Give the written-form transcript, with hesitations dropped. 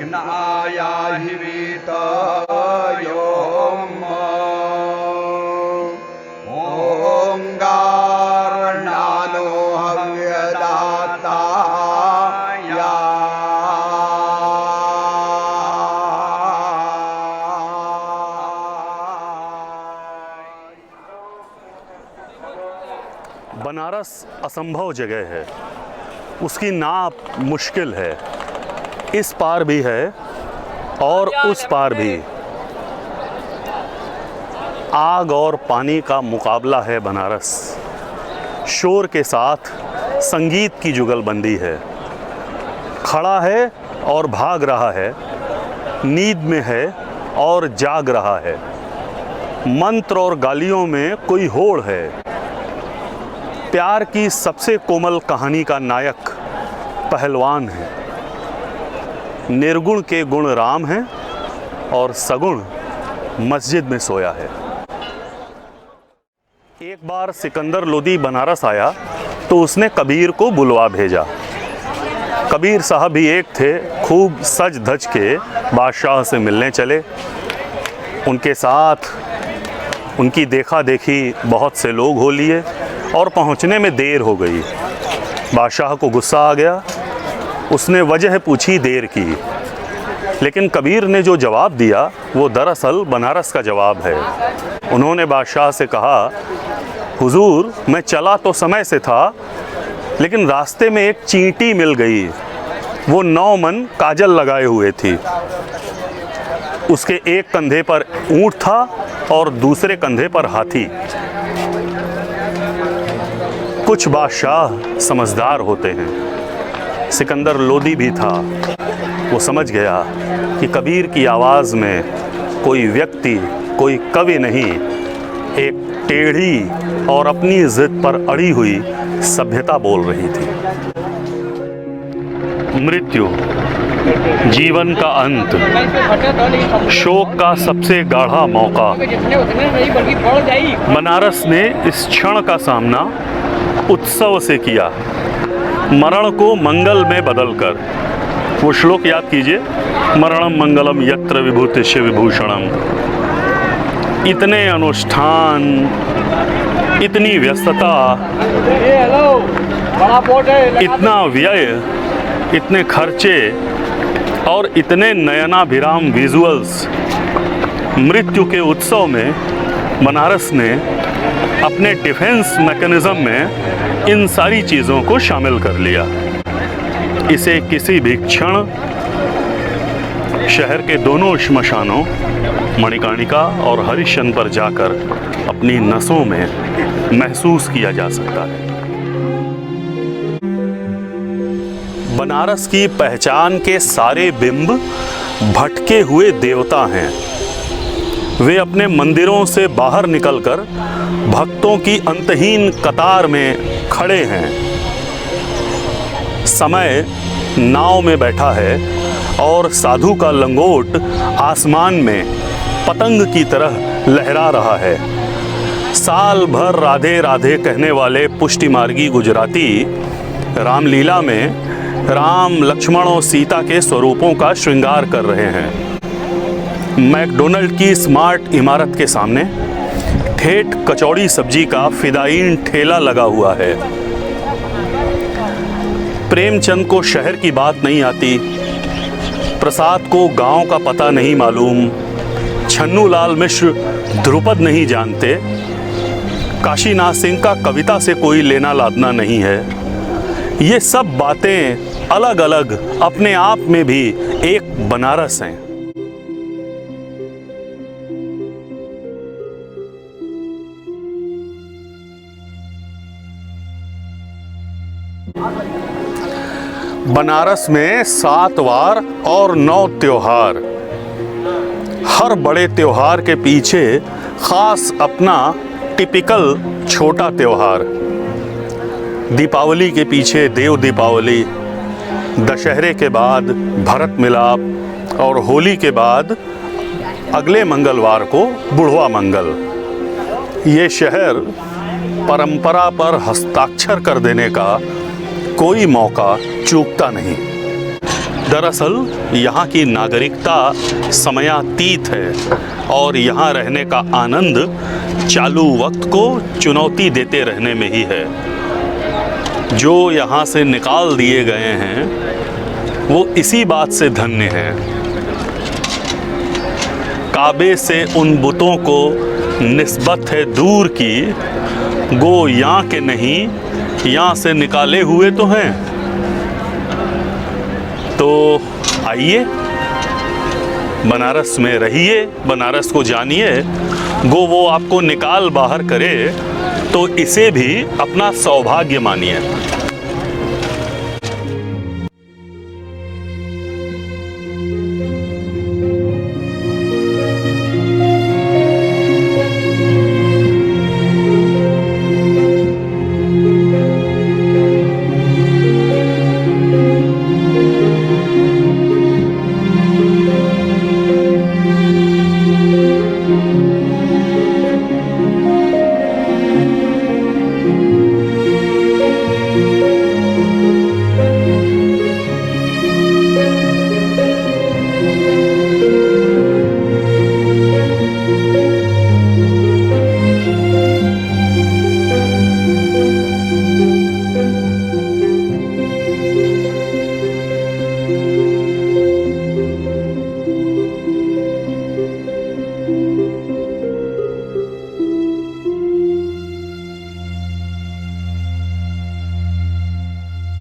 याहि वीतो ओंगारणानो हव्यदाता या बनारस असंभव जगह है, उसकी नाप मुश्किल है। इस पार भी है और उस पार भी। आग और पानी का मुकाबला है बनारस। शोर के साथ संगीत की जुगलबंदी है। खड़ा है और भाग रहा है, नींद में है और जाग रहा है। मंत्र और गालियों में कोई होड़ है। प्यार की सबसे कोमल कहानी का नायक पहलवान है। निर्गुण के गुण राम हैं और सगुण मस्जिद में सोया है। एक बार सिकंदर लोदी बनारस आया तो उसने कबीर को बुलवा भेजा। कबीर साहब भी एक थे, खूब सज धज के बादशाह से मिलने चले। उनके साथ उनकी देखा देखी बहुत से लोग हो लिए और पहुंचने में देर हो गई। बादशाह को गुस्सा आ गया। उसने वजह पूछी देर की, लेकिन कबीर ने जो जवाब दिया वो दरअसल बनारस का जवाब है। उन्होंने बादशाह से कहा, हुजूर मैं चला तो समय से था, लेकिन रास्ते में एक चींटी मिल गई। वो 9 मन काजल लगाए हुए थी। उसके एक कंधे पर ऊंट था और दूसरे कंधे पर हाथी। कुछ बादशाह समझदार होते हैं। सिकंदर लोदी भी था। वो समझ गया कि कबीर की आवाज़ में कोई व्यक्ति, कोई कवि नहीं, एक टेढ़ी और अपनी जिद पर अड़ी हुई सभ्यता बोल रही थी। मृत्यु, जीवन का अंत, शोक का सबसे गाढ़ा मौका। बनारस ने इस क्षण का सामना उत्सव से किया, मरण को मंगल में बदलकर। वो श्लोक याद कीजिए, मरणम मंगलम यत्र विभूतिश्च विभूषणम। इतने अनुष्ठान, इतनी व्यस्तता, इतना व्यय, इतने खर्चे और इतने नयनाभिराम विजुअल्स। मृत्यु के उत्सव में बनारस ने अपने डिफेंस मैकेनिज्म में इन सारी चीज़ों को शामिल कर लिया। इसे किसी भी क्षण शहर के दोनों श्मशानों मणिकर्णिका और हरिश्चंद्र पर जाकर अपनी नसों में महसूस किया जा सकता है। बनारस की पहचान के सारे बिंब भटके हुए देवता हैं। वे अपने मंदिरों से बाहर निकलकर भक्तों की अंतहीन कतार में खड़े हैं। समय नाव में बैठा है और साधु का लंगोट आसमान में पतंग की तरह लहरा रहा है। साल भर राधे राधे कहने वाले पुष्टि मार्गी गुजराती रामलीला में राम, लक्ष्मण और सीता के स्वरूपों का श्रृंगार कर रहे हैं। मैकडोनल्ड की स्मार्ट इमारत के सामने ठेठ कचौड़ी सब्जी का फिदायीन ठेला लगा हुआ है। प्रेमचंद को शहर की बात नहीं आती, प्रसाद को गांव का पता नहीं मालूम, छन्नूलाल मिश्र ध्रुपद नहीं जानते, काशीनाथ सिंह का कविता से कोई लेना लादना नहीं है। ये सब बातें अलग अलग अपने आप में भी एक बनारस हैं। बनारस में 7 वार और 9 त्योहार। हर बड़े त्योहार के पीछे खास अपना टिपिकल छोटा त्योहार। दीपावली के पीछे देव दीपावली, दशहरे के बाद भरत मिलाप और होली के बाद अगले मंगलवार को बुढ़वा मंगल। ये शहर परंपरा पर हस्ताक्षर कर देने का कोई मौका चूकता नहीं। दरअसल यहाँ की नागरिकता समयातीत है और यहाँ रहने का आनंद चालू वक्त को चुनौती देते रहने में ही है। जो यहाँ से निकाल दिए गए हैं वो इसी बात से धन्य हैं। काबे से उन बुतों को निस्बत है दूर की, गो यहाँ के नहीं यहाँ से निकाले हुए तो हैं। तो आइए बनारस में रहिए, बनारस को जानिए। गो वो आपको निकाल बाहर करे तो इसे भी अपना सौभाग्य मानिए।